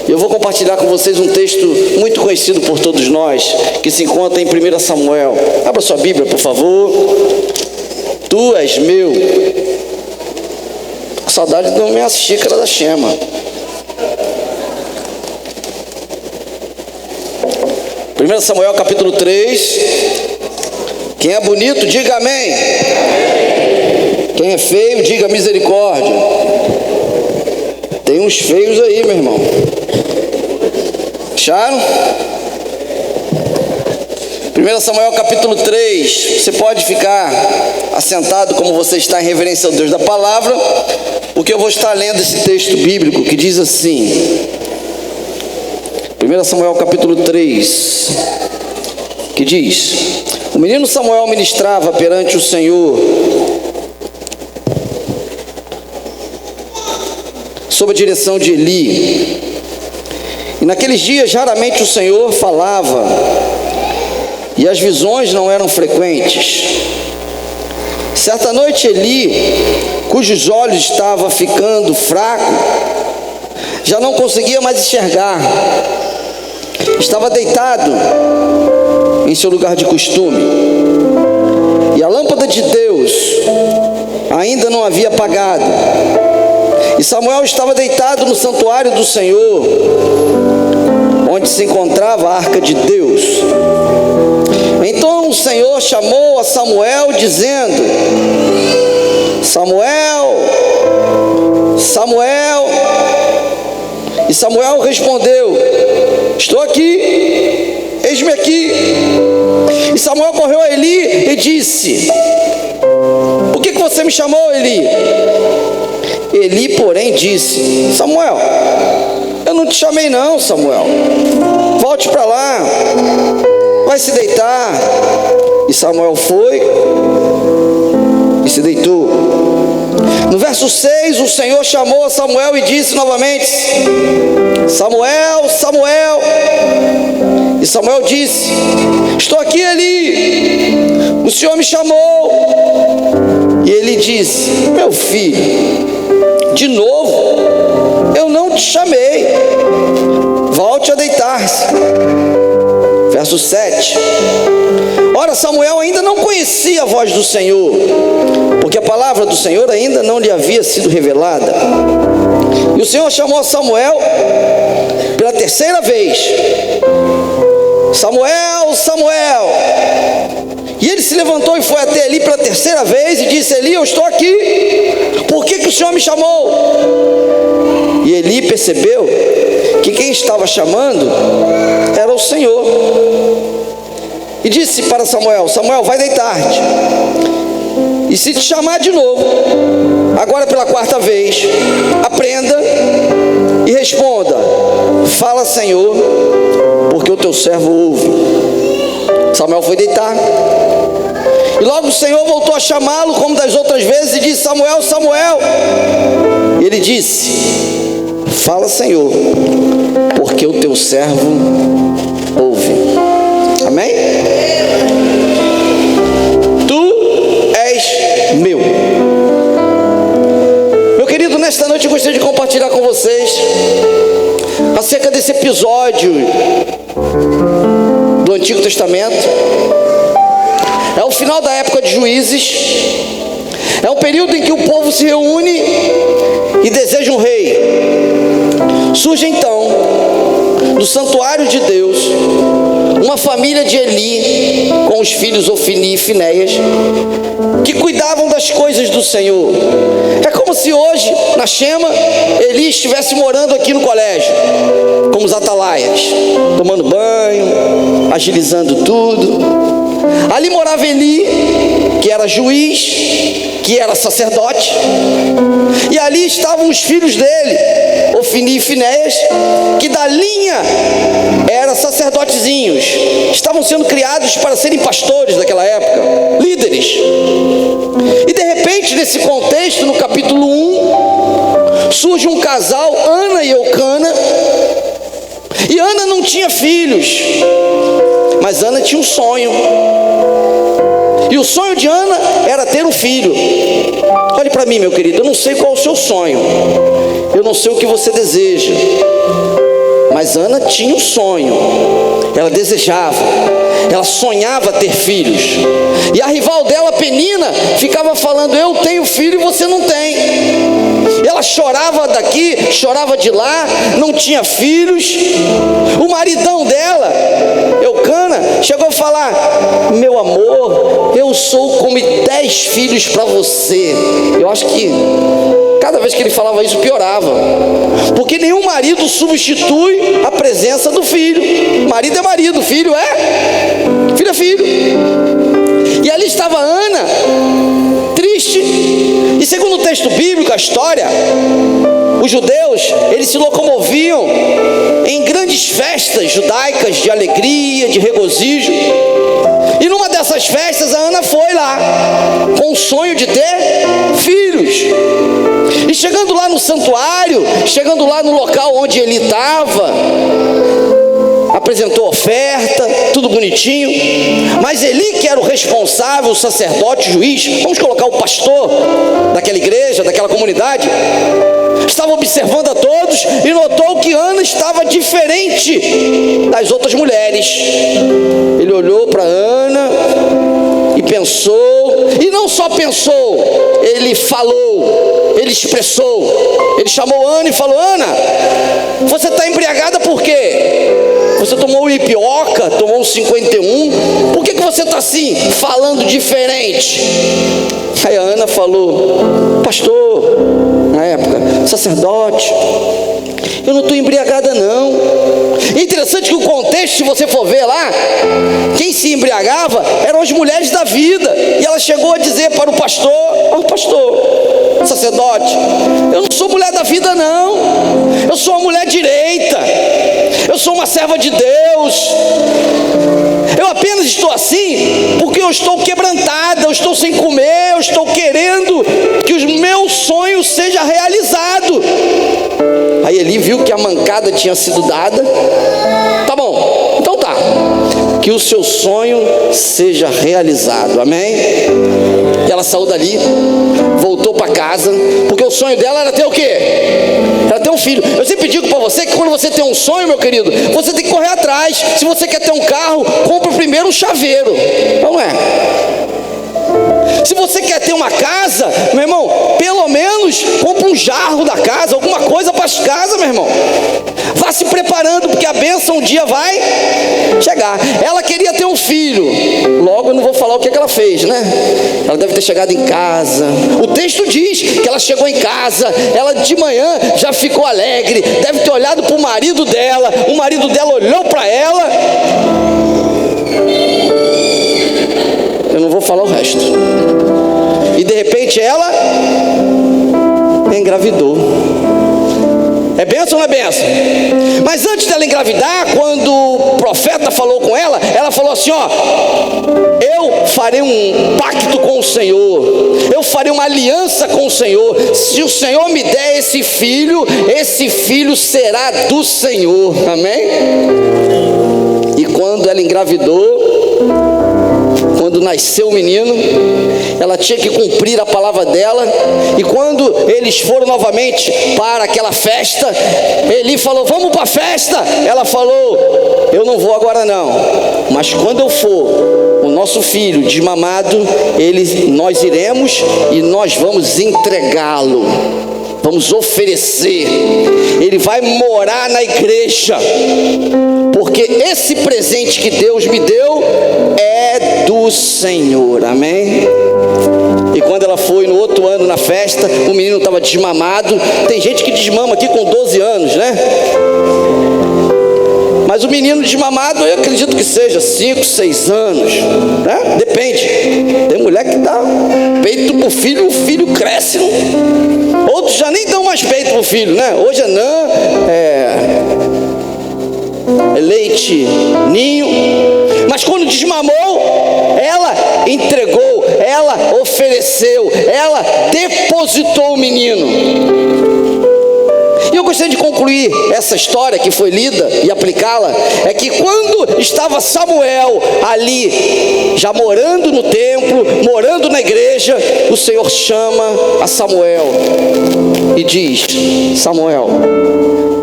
Eu vou compartilhar com vocês um texto muito conhecido por todos nós, que se encontra em 1 Samuel. Abra sua Bíblia, por favor. Tu és meu. Saudade da minha xícara da Chema. 1 Samuel capítulo 3. Quem é bonito, diga amém. Quem é feio, diga misericórdia. Tem uns feios aí, meu irmão. Acharam? 1 Samuel capítulo 3. Você pode ficar assentado como você está em reverência ao Deus da palavra, porque eu vou estar lendo esse texto bíblico que diz assim. 1 Samuel capítulo 3, que diz: o menino Samuel ministrava perante o Senhor sob a direção de Eli. E naqueles dias raramente o Senhor falava, e as visões não eram frequentes. Certa noite Eli, cujos olhos estavam ficando fracos, já não conseguia mais enxergar. Estava deitado em seu lugar de costume, e a lâmpada de Deus ainda não havia apagado. E Samuel estava deitado no santuário do Senhor, onde se encontrava a arca de Deus. Então o Senhor chamou a Samuel, dizendo: Samuel, Samuel. E Samuel respondeu: estou aqui, eis-me aqui. E Samuel correu a Eli e disse: por que você me chamou, Eli? Eli, porém, disse: Samuel, eu não te chamei não, Samuel. Volte para lá, vai se deitar. E Samuel foi e se deitou. No verso 6, o Senhor chamou a Samuel e disse novamente: Samuel, Samuel. E Samuel disse: estou aqui, Eli, o Senhor me chamou. E ele disse: meu filho, de novo eu não te chamei, volte a deitar-se. Verso 7. Ora, Samuel ainda não conhecia a voz do Senhor, porque a palavra do Senhor ainda não lhe havia sido revelada. E o Senhor chamou a Samuel pela terceira vez: Samuel, Samuel. E ele se levantou e foi até Eli pela terceira vez e disse: Eli, eu estou aqui, por que o Senhor me chamou? E Eli percebeu que quem estava chamando era o Senhor, e disse para Samuel: Samuel, vai deitar-te, e se te chamar de novo, agora pela quarta vez, aprenda e responda: fala, Senhor, porque o teu servo ouve. Samuel foi deitar, e logo o Senhor voltou a chamá-lo como das outras vezes e disse: Samuel, Samuel. E ele disse: fala, Senhor, porque o teu servo ouve. Amém? Tu és meu. Meu querido, nesta noite eu gostaria de compartilhar com vocês acerca desse episódio do Antigo Testamento. É o final da época de Juízes. É um período em que o povo se reúne e deseja um rei. Surge então, no santuário de Deus, uma família de Eli, com os filhos Ofni e Finéias, que cuidavam das coisas do Senhor. É como se hoje, na Chema, Eli estivesse morando aqui no colégio, como os atalaias, tomando banho, agilizando tudo. Ali morava Eli, que era juiz, que era sacerdote, e ali estavam os filhos dele, Ofni e Finéias, que da linha eram sacerdotezinhos, estavam sendo criados para serem pastores daquela época, líderes. E de repente, nesse contexto, no capítulo 1, surge um casal, Ana e Eucana. E Ana não tinha filhos, mas Ana tinha um sonho. E o sonho de Ana era ter um filho. Olhe para mim, meu querido, eu não sei qual é o seu sonho, eu não sei o que você deseja, Mas Ana tinha um sonho, ela desejava, ela sonhava ter filhos. E a rival dela, Penina, ficava falando: eu tenho filho e você não tem. Ela chorava daqui, chorava de lá, não tinha filhos. O maridão dela, Eucana, chegou a falar: meu amor, eu sou como 10 filhos para você. Eu acho que cada vez que ele falava isso piorava, porque nenhum marido substitui a presença do filho. Marido é marido, filho é filho. E ali estava Ana, triste. E segundo o texto bíblico, a história, os judeus, eles se locomoviam em grandes festas judaicas de alegria, de regozijo. E numa dessas festas a Ana foi lá com o sonho de ter filhos. E chegando lá no santuário, chegando lá no local onde ele estava, apresentou oferta, tudo bonitinho. Mas Eli, que era o responsável, o sacerdote, o juiz, vamos colocar o pastor daquela igreja, daquela comunidade, estava observando a todos e notou que Ana estava diferente das outras mulheres. Ele olhou para Ana e pensou, e não só pensou, ele falou, ele expressou. Ele chamou Ana e falou: Ana, você está embriagada por quê? Você tomou um ipioca, tomou um 51, por que você está assim, falando diferente? Aí a Ana falou: pastor, na época, sacerdote, eu não estou embriagada não. É interessante que o contexto, se você for ver lá, quem se embriagava eram as mulheres da vida. E ela chegou a dizer para o pastor: ó, pastor, sacerdote, eu não sou mulher da vida não, eu sou uma mulher direita, eu sou uma serva de Deus. Eu apenas estou assim porque eu estou quebrantada, eu estou sem comer, eu estou querendo que os meus sonhos sejam realizados. Aí Eli viu que a mancada tinha sido dada. Tá bom, então tá, que o seu sonho seja realizado, amém? E ela saiu dali, voltou para casa, porque o sonho dela era ter o quê? Era ter um filho. Eu sempre digo para você que quando você tem um sonho, meu querido, você tem que correr atrás. Se você quer ter um carro, compra primeiro um chaveiro, não é? Se você quer ter uma casa, meu irmão, pelo menos compra um jarro da casa, alguma coisa para as casas, meu irmão. Vá se preparando, porque a bênção um dia vai chegar. Ela queria ter um filho, logo eu não vou falar o que ela fez, né? Ela deve ter chegado em casa. O texto diz que ela chegou em casa, ela de manhã já ficou alegre, deve ter olhado para o marido dela, o marido dela olhou para ela. Eu não vou falar o resto. E de repente ela engravidou. É bênção ou não é bênção? Mas antes dela engravidar, quando o profeta falou com ela, ela falou assim: ó, eu farei um pacto com o Senhor, eu farei uma aliança com o Senhor. Se o Senhor me der esse filho será do Senhor, amém? E quando ela engravidou, quando nasceu o menino, ela tinha que cumprir a palavra dela. E quando eles foram novamente para aquela festa, Eli falou: vamos para a festa. Ela falou: eu não vou agora não, mas quando eu for, o nosso filho desmamado, nós iremos e nós vamos entregá-lo, vamos oferecer, ele vai morar na igreja, porque esse presente que Deus me deu é do Senhor, amém? E quando ela foi no outro ano na festa, o menino estava desmamado. Tem gente que desmama aqui com 12 anos, né? Mas o menino desmamado, eu acredito que seja 5, 6 anos, né? Depende. Tem mulher que dá peito pro filho, o filho cresce. Outros já nem dão mais peito pro filho, né? Hoje é leite ninho. Mas quando desmamou, ela entregou, ela ofereceu, ela depositou o menino. E eu gostaria de concluir essa história que foi lida e aplicá-la, é que quando estava Samuel ali, já morando no templo, morando na igreja, o Senhor chama a Samuel e diz: Samuel,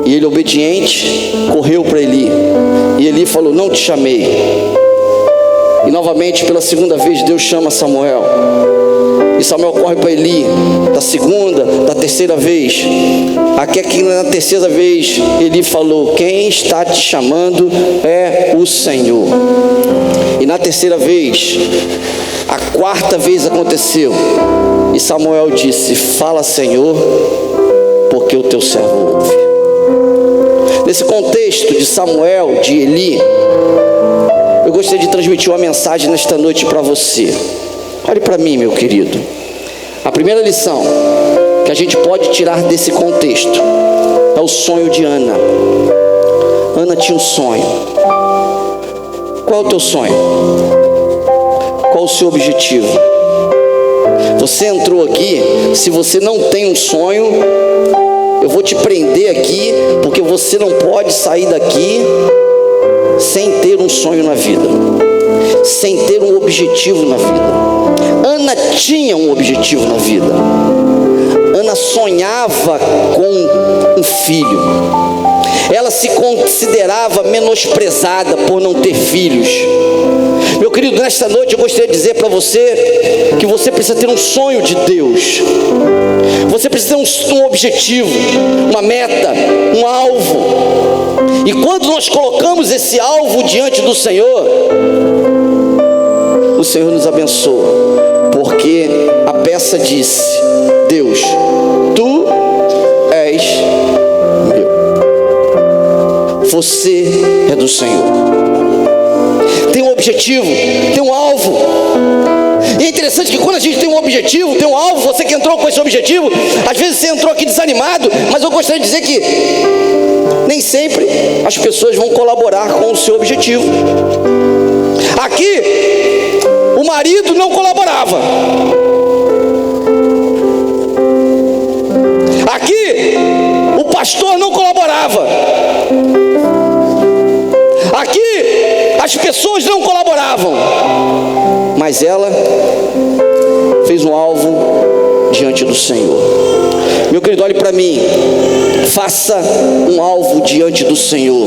E ele, obediente, correu para Eli. E Eli falou: não te chamei. E novamente, pela segunda vez, Deus chama Samuel. E Samuel corre para Eli, da segunda, da terceira vez. Até que na terceira vez, Eli falou: quem está te chamando é o Senhor. E na terceira vez, a quarta vez aconteceu. E Samuel disse: fala, Senhor, porque o teu servo ouve. Nesse contexto de Samuel, de Eli, eu gostaria de transmitir uma mensagem nesta noite para você. Olhe para mim, meu querido. A primeira lição que a gente pode tirar desse contexto é o sonho de Ana. Ana tinha um sonho. Qual é o teu sonho? Qual o seu objetivo? Você entrou aqui, se você não tem um sonho, eu vou te prender aqui, porque você não pode sair daqui sem ter um sonho na vida, sem ter um objetivo na vida. Ana tinha um objetivo na vida. Ana sonhava com um filho. Ela se considerava menosprezada por não ter filhos. Meu querido, nesta noite eu gostaria de dizer para você que você precisa ter um sonho de Deus. Você precisa ter um objetivo, uma meta, um alvo. E quando nós colocamos esse alvo diante do Senhor, o Senhor nos abençoa, porque a peça disse: Deus, tu és meu. Você é do Senhor. Tem um objetivo, tem um alvo. E é interessante que quando a gente tem um objetivo, tem um alvo, você que entrou com esse objetivo, às vezes você entrou aqui desanimado, mas eu gostaria de dizer que nem sempre as pessoas vão colaborar com o seu objetivo. Aqui, o marido não colaborava. Aqui, o pastor não colaborava. Aqui, as pessoas não colaboravam. Mas ela fez um alvo diante do Senhor. Meu querido, olhe para mim. Faça um alvo diante do Senhor.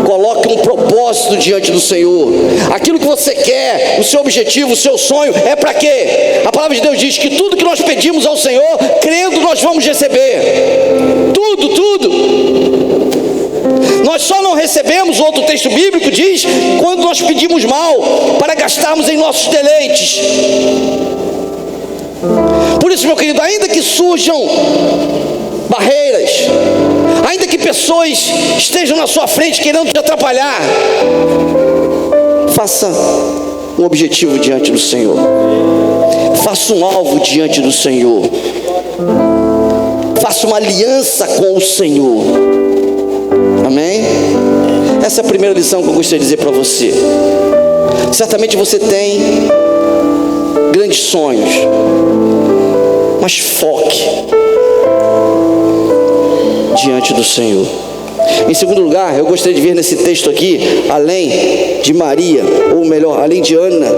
Coloque um propósito diante do Senhor. Aquilo que você quer, o seu objetivo, o seu sonho, é para quê? A palavra de Deus diz que tudo que nós pedimos ao Senhor, crendo, nós vamos receber. Tudo, tudo. Nós só não recebemos, outro texto bíblico diz, quando nós pedimos mal, para gastarmos em nossos deleites. Por isso, meu querido, ainda que surjam barreiras, ainda que pessoas estejam na sua frente querendo te atrapalhar, faça um objetivo diante do Senhor. Faça um alvo diante do Senhor. Faça uma aliança com o Senhor. Amém? Essa é a primeira lição que eu gostaria de dizer para você. Certamente você tem grandes sonhos, mas foque diante do Senhor. Em segundo lugar, eu gostaria de ver nesse texto aqui, além de Maria, ou melhor, além de Ana,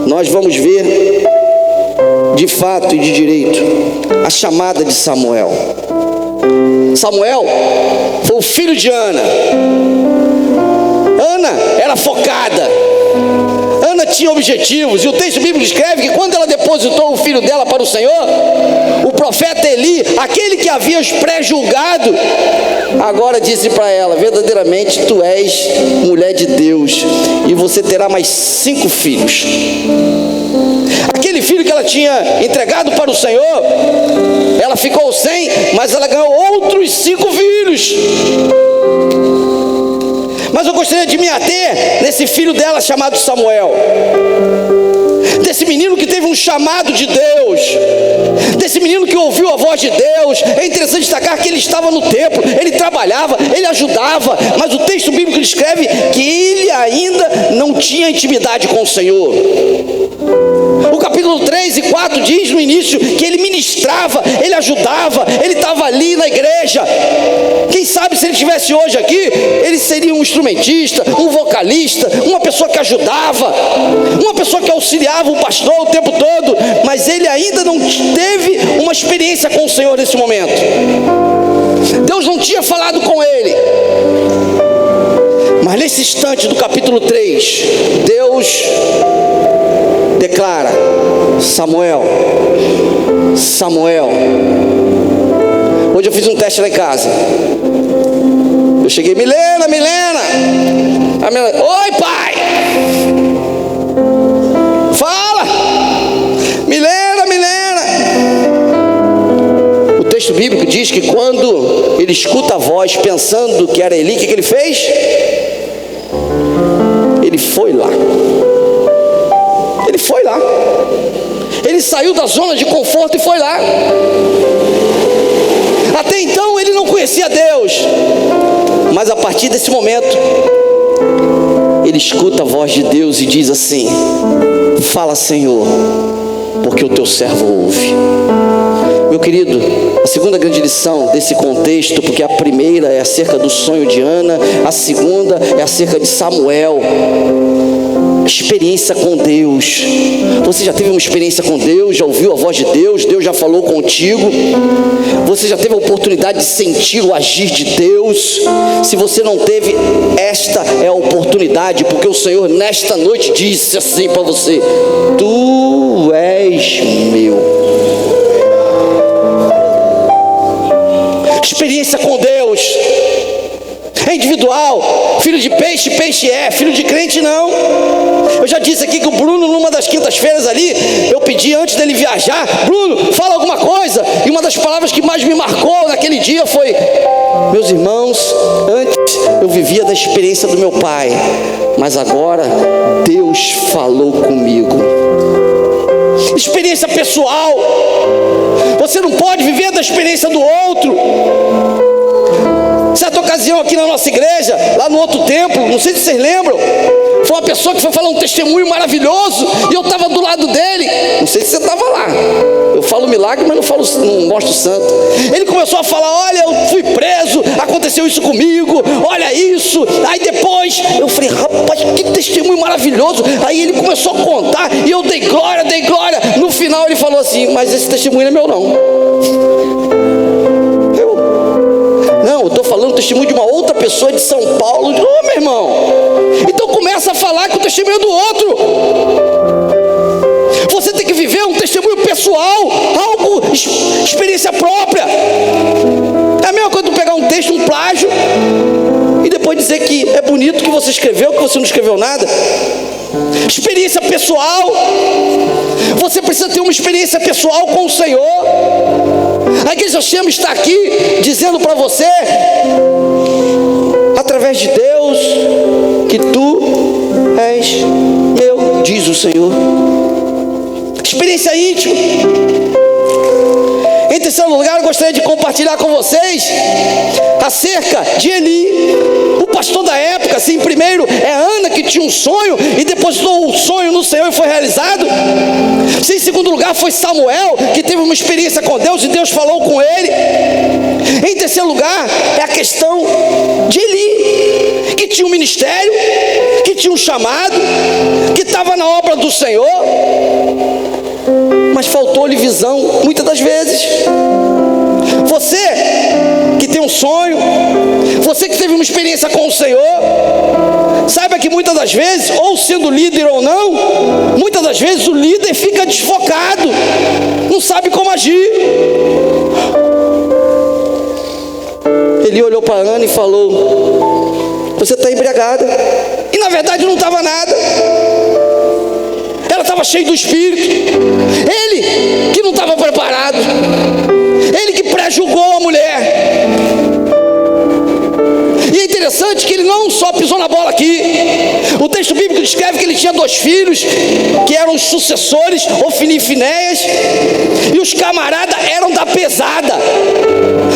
nós vamos ver de fato e de direito a chamada de Samuel. Samuel foi o filho de Ana. Ana era focada. Ana tinha objetivos. E o texto bíblico escreve que quando ela depositou o filho dela para o Senhor, o profeta Eli, aquele que havia os pré-julgado, agora disse para ela: verdadeiramente tu és mulher de Deus, e você terá mais 5 filhos. Aquele filho que ela tinha entregado para o Senhor, ela ficou sem, mas ela ganhou outros 5 filhos. Mas eu gostaria de me ater nesse filho dela chamado Samuel, desse menino que teve um chamado de Deus, desse menino que ouviu a voz de Deus. É interessante destacar que ele estava no templo, ele trabalhava, ele ajudava, mas o texto bíblico escreve que ele ainda não tinha intimidade com o Senhor. O capítulo 3 e 4 diz no início que ele ministrava, ele ajudava, ele estava ali na igreja. Quem sabe se ele estivesse hoje aqui, ele seria um instrumentista, um vocalista, uma pessoa que ajudava, uma pessoa que auxiliava o pastor o tempo todo. Mas ele ainda não teve uma experiência com o Senhor nesse momento. Deus não tinha falado com ele. Mas nesse instante do capítulo 3, Deus declara: Samuel, Samuel. Hoje eu fiz um teste lá em casa. Eu cheguei: Milena, Milena. A Milena: oi, pai. Fala. Milena, Milena. O texto bíblico diz que quando ele escuta a voz pensando que era Eli, o que ele fez? Ele foi lá. Ele foi lá. Ele saiu da zona de conforto e foi lá. Até então ele não conhecia Deus, mas a partir desse momento ele escuta a voz de Deus e diz assim: fala, Senhor, porque o teu servo ouve. Meu querido, a segunda grande lição desse contexto, porque a primeira é acerca do sonho de Ana, a segunda é acerca de Samuel. Experiência com Deus. Você já teve uma experiência com Deus? Já ouviu a voz de Deus? Deus já falou contigo? Você já teve a oportunidade de sentir o agir de Deus? Se você não teve, esta é a oportunidade, porque o Senhor nesta noite disse assim para você: tu és meu. Experiência com Deus é individual. Filho de peixe, peixe é. Filho de crente, não. Eu já disse aqui que o Bruno, numa das quintas-feiras ali, eu pedi antes dele viajar: Bruno, fala alguma coisa. E uma das palavras que mais me marcou naquele dia foi: meus irmãos, antes eu vivia da experiência do meu pai, mas agora Deus falou comigo. Experiência pessoal. Você não pode viver da experiência do outro. Certa ocasião aqui na nossa igreja, lá no outro templo, não sei se vocês lembram, foi uma pessoa que foi falar um testemunho maravilhoso e eu estava do lado dele. Não sei se você estava lá. Eu falo milagre, mas não mostro santo. Ele começou a falar: olha, eu fui preso, aconteceu isso comigo, olha isso. Aí depois eu falei: rapaz, que testemunho maravilhoso. Aí ele começou a contar e eu dei glória, dei glória. No final ele falou assim: mas esse testemunho não é meu não. Não, eu estou falando o testemunho de uma outra pessoa de São Paulo. Ô, meu irmão, então começa a falar que o testemunho é do outro. Você tem que viver um testemunho pessoal, algo, experiência própria. É a mesma coisa de pegar um texto, um plágio, e depois dizer que é bonito que você escreveu, que você não escreveu nada. Experiência pessoal. Você precisa ter uma experiência pessoal com o Senhor. A igreja Chama está aqui dizendo para você, através de Deus, que tu és meu, diz o Senhor. Experiência íntima. Em terceiro lugar, eu gostaria de compartilhar com vocês acerca de Eli, o pastor da época. Assim, primeiro é Ana, que tinha um sonho e depositou o sonho no Senhor e foi realizado. Sim, em segundo lugar foi Samuel, que teve uma experiência com Deus e Deus falou com ele. Em terceiro lugar é a questão de Eli, que tinha um ministério, que tinha um chamado, que estava na obra do Senhor, mas faltou-lhe visão muitas das vezes. Você que tem um sonho, você que teve uma experiência com o Senhor, saiba que muitas das vezes, ou sendo líder ou não, muitas das vezes o líder fica desfocado, não sabe como agir. Ele olhou para Ana e falou: você está embriagada. E na verdade não estava nada. Ela estava cheia do Espírito. Ele que não estava preparado, ele que pré-julgou a mulher. E é interessante que ele não só pisou na bola aqui. O texto bíblico descreve que ele tinha 2 filhos, que eram os sucessores, Ofni e Finéias. E os camaradas eram da pesada,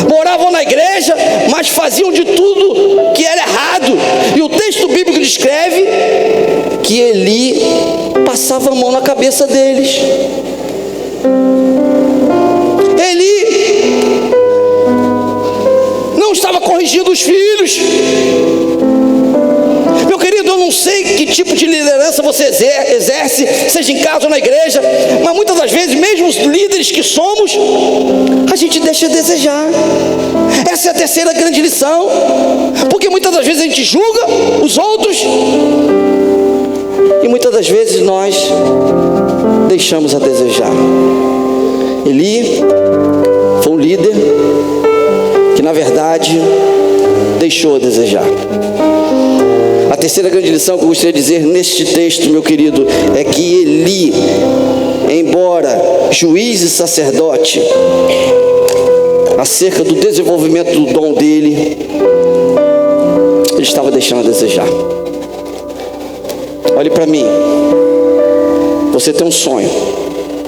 moravam na igreja, mas faziam de tudo que era errado. E o texto bíblico descreve que Eli passava a mão na cabeça deles. Eli não estava corrigindo os filhos. Meu querido, eu não sei que tipo de liderança você exerce, seja em casa ou na igreja, mas muitas das vezes, mesmo os líderes que somos, a gente deixa a desejar. Essa é a terceira grande lição, porque muitas das vezes a gente julga os outros, e muitas das vezes nós deixamos a desejar. Eli foi um líder que, na verdade, deixou a desejar. A terceira grande lição que eu gostaria de dizer neste texto, meu querido, é que Eli, embora juiz e sacerdote, acerca do desenvolvimento do dom dele, ele estava deixando a desejar. Olhe para mim, você tem um sonho,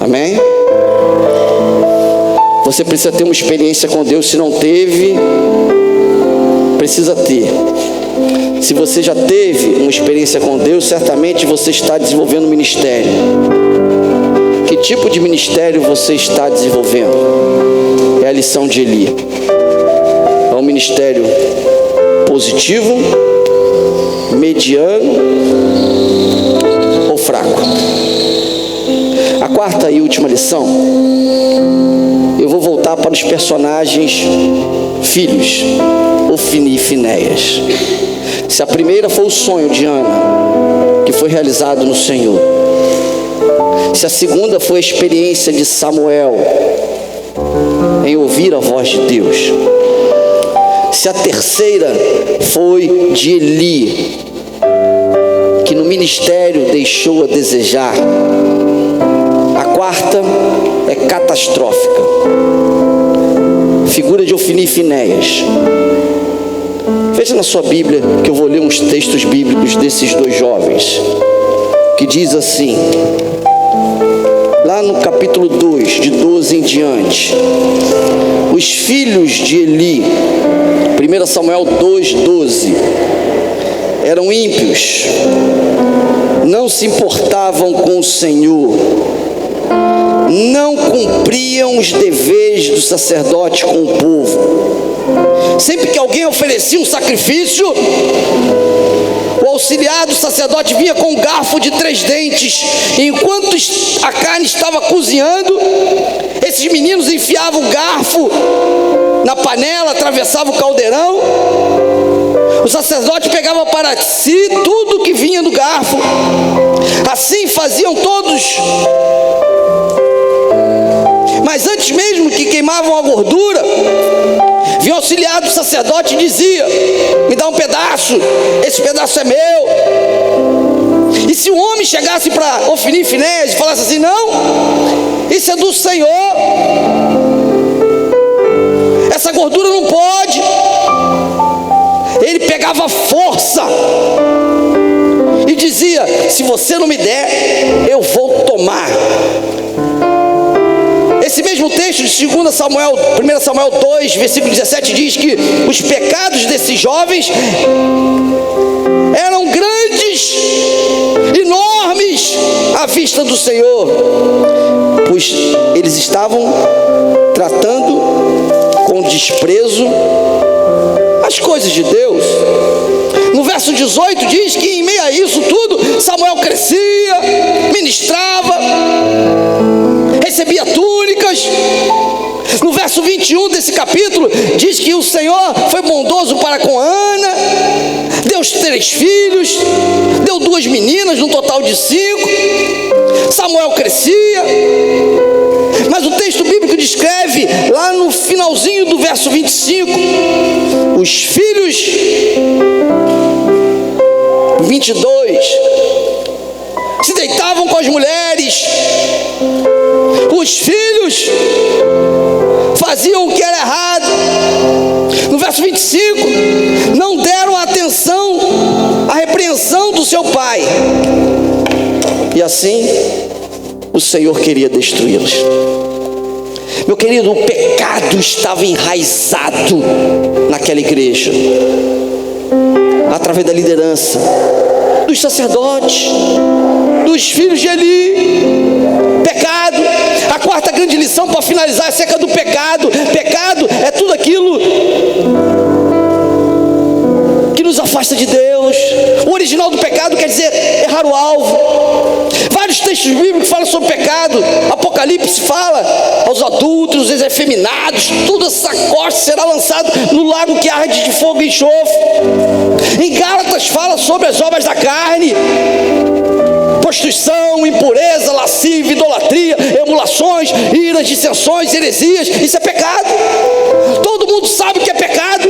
amém? Você precisa ter uma experiência com Deus. Se não teve, precisa ter. Se você já teve uma experiência com Deus, certamente você está desenvolvendo um ministério. Que tipo de ministério você está desenvolvendo? É a lição de Eli. É um ministério positivo, mediano ou fraco? A quarta e última lição, eu vou voltar para os personagens filhos, Ofni e Finéias. Se a primeira foi o sonho de Ana, que foi realizado no Senhor, se a segunda foi a experiência de Samuel em ouvir a voz de Deus, se a terceira foi de Eli, que no ministério deixou a desejar, a quarta é catastrófica. Figura de Ofni e Finéias. Veja na sua Bíblia, que eu vou ler uns textos bíblicos desses dois jovens, que diz assim, lá no capítulo 2, de 12 em diante: os filhos de Eli, 1 Samuel 2:12, eram ímpios, não se importavam com o Senhor, não cumpriam os deveres do sacerdote com o povo. Sempre que alguém oferecia um sacrifício, o auxiliar do sacerdote vinha com um garfo de 3 dentes, e enquanto a carne estava cozinhando, esses meninos enfiavam o garfo na panela, atravessavam o caldeirão. O sacerdote pegava para si tudo que vinha do garfo. Assim faziam todos. Mas antes mesmo que queimavam a gordura, vinha o auxiliar do sacerdote e dizia: me dá um pedaço, esse pedaço é meu. E se o homem chegasse para Ofni e Finéias e falasse assim: não, isso é do Senhor, essa gordura não pode, ele pegava força e dizia: se você não me der, eu vou tomar. Esse mesmo texto de 1 Samuel 2, versículo 17, diz que os pecados desses jovens eram grandes, enormes à vista do Senhor, pois eles estavam tratando com desprezo as coisas de Deus. No verso 18 diz que em meio a isso tudo, Samuel crescia, ministrava, recebia túnicas. No verso 21 desse capítulo diz que o Senhor foi bondoso para com Ana, deu 3 filhos, deu 2 meninas, no total de 5. Samuel crescia. Mas o texto bíblico descreve, lá no finalzinho do verso 25, os filhos, 22, se deitavam com as mulheres. Os filhos faziam o que era errado. No verso 25, não deram atenção à repreensão do seu pai. E assim, o Senhor queria destruí-los. Meu querido, o pecado estava enraizado naquela igreja, através da liderança dos sacerdotes, dos filhos de Eli. Pecado. A quarta grande lição para finalizar é acerca do pecado. Pecado é tudo aquilo que nos afasta de Deus. O original do pecado quer dizer errar o alvo. Vários textos bíblicos falam sobre pecado. Apocalipse fala aos adúlteros, aos efeminados, toda essa costa será lançado no lago que arde de fogo e enxofre. Em Gálatas fala sobre as obras da carne: prostituição, impureza, lascívia, idolatria, emulações, iras, dissensões, heresias. Isso é pecado. Todo mundo sabe o que é pecado.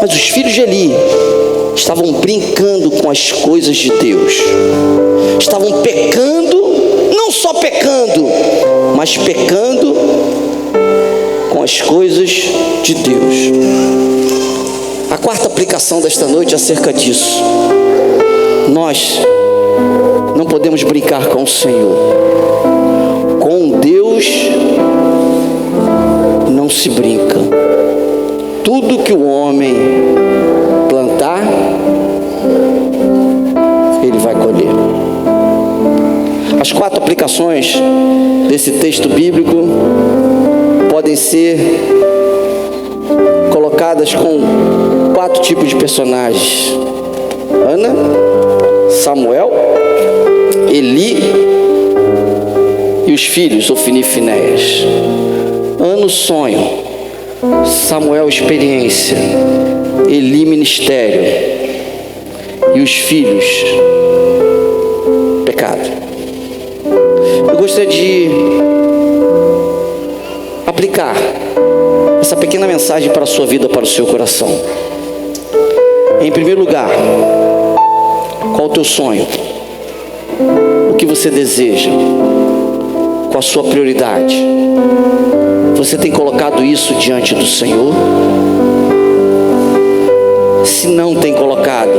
Mas os filhos de Eli estavam brincando com as coisas de Deus. Estavam pecando, não só pecando, mas pecando com as coisas de Deus. A quarta aplicação desta noite é acerca disso. Nós não podemos brincar com o Senhor. Com Deus não se brinca. Tudo que o homem plantar, ele vai colher. As quatro aplicações desse texto bíblico podem ser colocadas com 4 tipos de personagens: Ana, Samuel, Eli e os filhos, Ofni e Finéias. Ana, sonho; Samuel, experiência; Eli, ministério; e os filhos, pecado. Eu gostaria de aplicar essa pequena mensagem para a sua vida, para o seu coração. Em primeiro lugar, qual o teu sonho? O que você deseja? Qual a sua prioridade? Você tem colocado isso diante do Senhor? Se não tem colocado,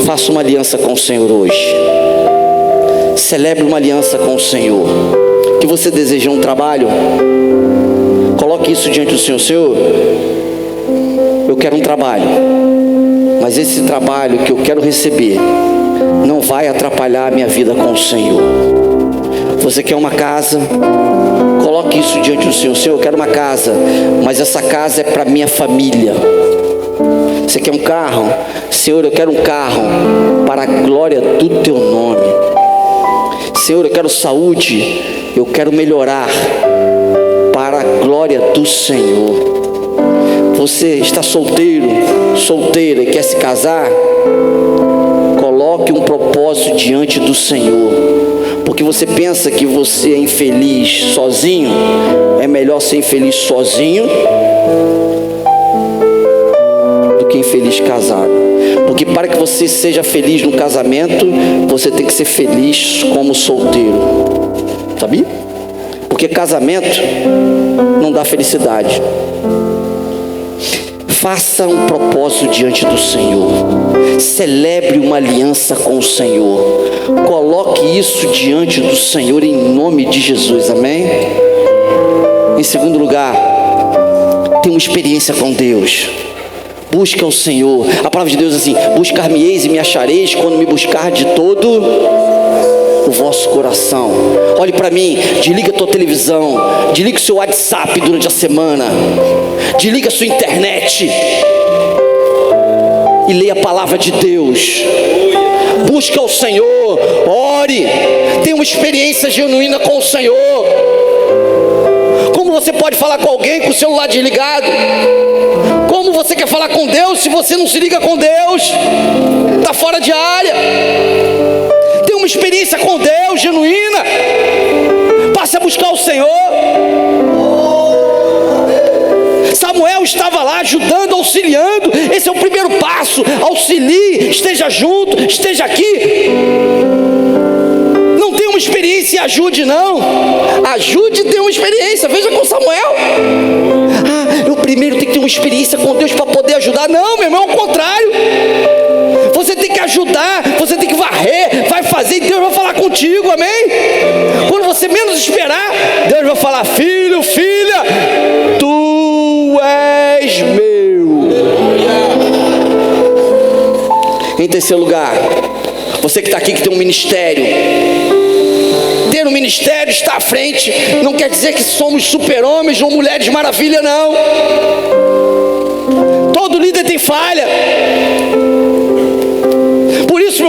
faça uma aliança com o Senhor hoje. Celebre uma aliança com o Senhor. Que você deseja um trabalho? Coloque isso diante do Senhor. Senhor, eu quero um trabalho, mas esse trabalho que eu quero receber não vai atrapalhar a minha vida com o Senhor. Você quer uma casa? Coloque isso diante do Senhor. Senhor, eu quero uma casa, mas essa casa é para minha família. Você quer um carro? Senhor, eu quero um carro para a glória do teu nome. Senhor, eu quero saúde, eu quero melhorar para a glória do Senhor. Você está solteiro, solteira e quer se casar? Coloque um propósito diante do Senhor. Porque você pensa que você é infeliz sozinho? É melhor ser infeliz sozinho do que infeliz casado. Porque para que você seja feliz no casamento, você tem que ser feliz como solteiro. Sabia? Porque casamento não dá felicidade. Faça um propósito diante do Senhor. Celebre uma aliança com o Senhor. Coloque isso diante do Senhor em nome de Jesus, amém? Em segundo lugar, tenha uma experiência com Deus. Busca o Senhor. A palavra de Deus é assim: buscar-me-eis e me achareis quando me buscar de todo o vosso coração. Olhe para mim, desliga a tua televisão, desliga o seu WhatsApp durante a semana, desliga a sua internet e leia a palavra de Deus. Busca o Senhor, ore, tenha uma experiência genuína com o Senhor. Como você pode falar com alguém com o celular desligado? Como você quer falar com Deus se você não se liga com Deus? Está fora de área. Tenha uma experiência com Deus genuína. Passe a buscar o Senhor. Samuel estava lá ajudando, auxiliando. Esse é o primeiro passo. Auxilie, esteja junto, esteja aqui. Não tem uma experiência e ajude, não. Ajude e tenha uma experiência. Veja com Samuel. Eu primeiro tenho que ter uma experiência com Deus para poder ajudar. Não, meu irmão, é o contrário. Você tem que ajudar, você tem que varrer, vai fazer e Deus vai falar contigo, amém? Quando você menos esperar, Deus vai falar: filho, filha, tu és meu. Em terceiro lugar, você que está aqui, que tem um ministério. Ter um ministério, estar à frente, não quer dizer que somos super-homens ou mulheres maravilha, não. Todo líder tem falha.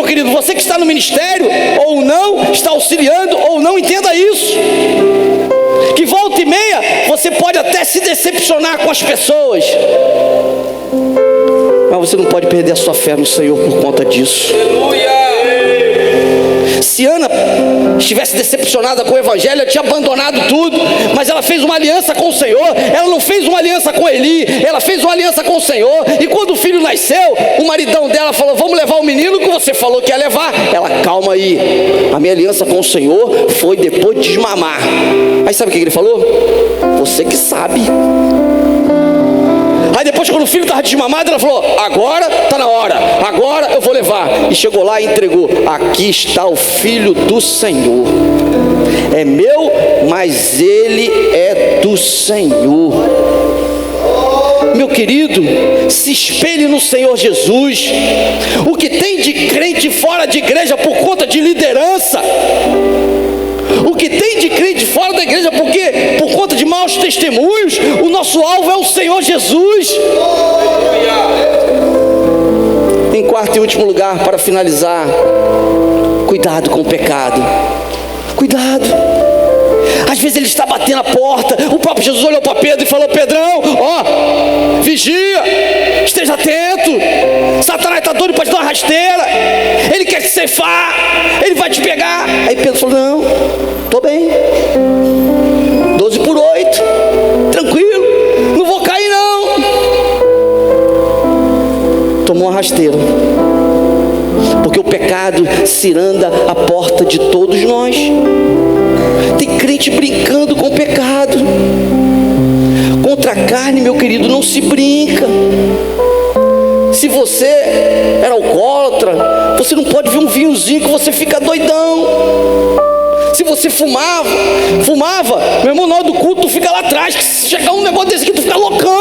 meu querido, você que está no ministério, ou não, está auxiliando, ou não, entenda isso. Que volta e meia, você pode até se decepcionar com as pessoas, mas você não pode perder a sua fé no Senhor por conta disso. Se Ana estivesse decepcionada com o Evangelho, ela tinha abandonado tudo, mas ela fez uma aliança com o Senhor. Ela não fez uma aliança com Eli, ela fez uma aliança com o Senhor. E quando o filho nasceu, o maridão dela falou: vamos levar o menino que você falou que ia levar. Ela: calma aí, a minha aliança com o Senhor foi depois de desmamar. Aí sabe o que ele falou? Você que sabe. Aí depois, quando o filho estava desmamado, ela falou: agora está na hora, agora eu vou levar. E chegou lá e entregou: aqui está o filho do Senhor, é meu, mas ele é do Senhor. Meu querido, se espelhe no Senhor Jesus. O que tem de crente fora de igreja por conta de liderança, o que tem de crente fora da igreja porque por conta de maus testemunhos, o nosso alvo é o Senhor Jesus. Em quarto e último lugar, para finalizar, cuidado com o pecado. Cuidado. Às vezes ele está batendo a porta. O próprio Jesus olhou para Pedro e falou: Pedrão, ó, vigia, esteja atento. Satanás está doido para te dar uma rasteira, ele quer te ceifar, ele vai te pegar. Aí Pedro falou: não, estou bem, 12/8, tranquilo, não vou cair não. Tomou uma rasteira, porque o pecado ciranda a porta de todos nós. Tem crente brincando com o pecado. Contra a carne, meu querido, não se brinca. Se você era alcoólatra, você não pode ver um vinhozinho que você fica doidão. Se você fumava, meu irmão, na hora do culto tu fica lá atrás, que se chegar um negócio desse aqui tu fica loucão.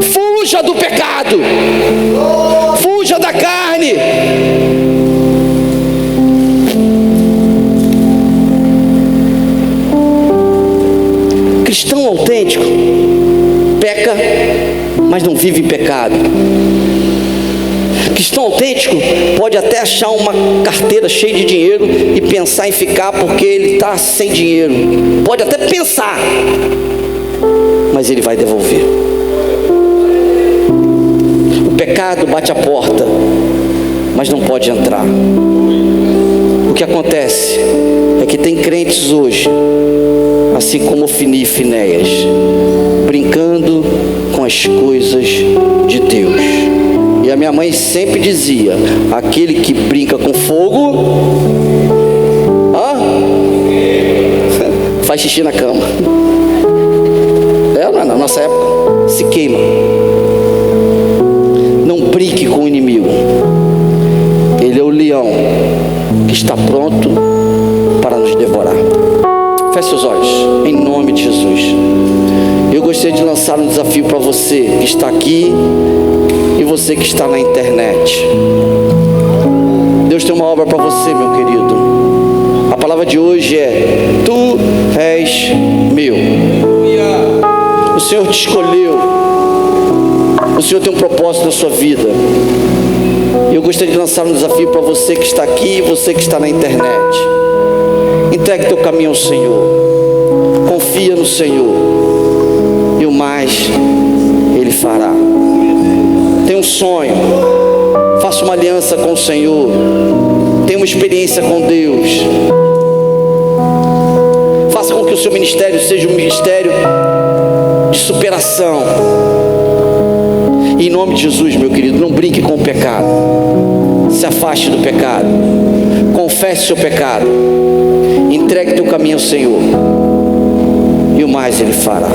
Fuja do pecado, fuja da carne. Cristão autêntico peca, mas não vive em pecado. Cristão autêntico pode até achar uma carteira cheia de dinheiro e pensar em ficar porque ele está sem dinheiro. Pode até pensar, mas ele vai devolver. O pecado bate a porta, mas não pode entrar. O que acontece é que tem crentes hoje, assim como Ofni e Finéias, brincando com as coisas de Deus. E a minha mãe sempre dizia: aquele que brinca com fogo, faz xixi na cama. Na nossa época, se queima. Não brinque com o inimigo. Ele é o leão que está pronto para nos devorar. Feche seus olhos, em nome de Jesus. Eu gostaria de lançar um desafio para você que está aqui e você que está na internet. Deus tem uma obra para você, meu querido. A palavra de hoje é: tu és meu. O Senhor te escolheu. O Senhor tem um propósito na sua vida. E eu gostaria de lançar um desafio para você que está aqui e você que está na internet. Entregue teu caminho ao Senhor. Confia no Senhor. E o mais Ele fará. Tem um sonho. Faça uma aliança com o Senhor. Tenha uma experiência com Deus. Faça com que o seu ministério seja um ministério de superação. E em nome de Jesus, meu querido, não brinque com o pecado. Se afaste do pecado. Confesse seu pecado. Entregue teu caminho ao Senhor. E o mais Ele fará.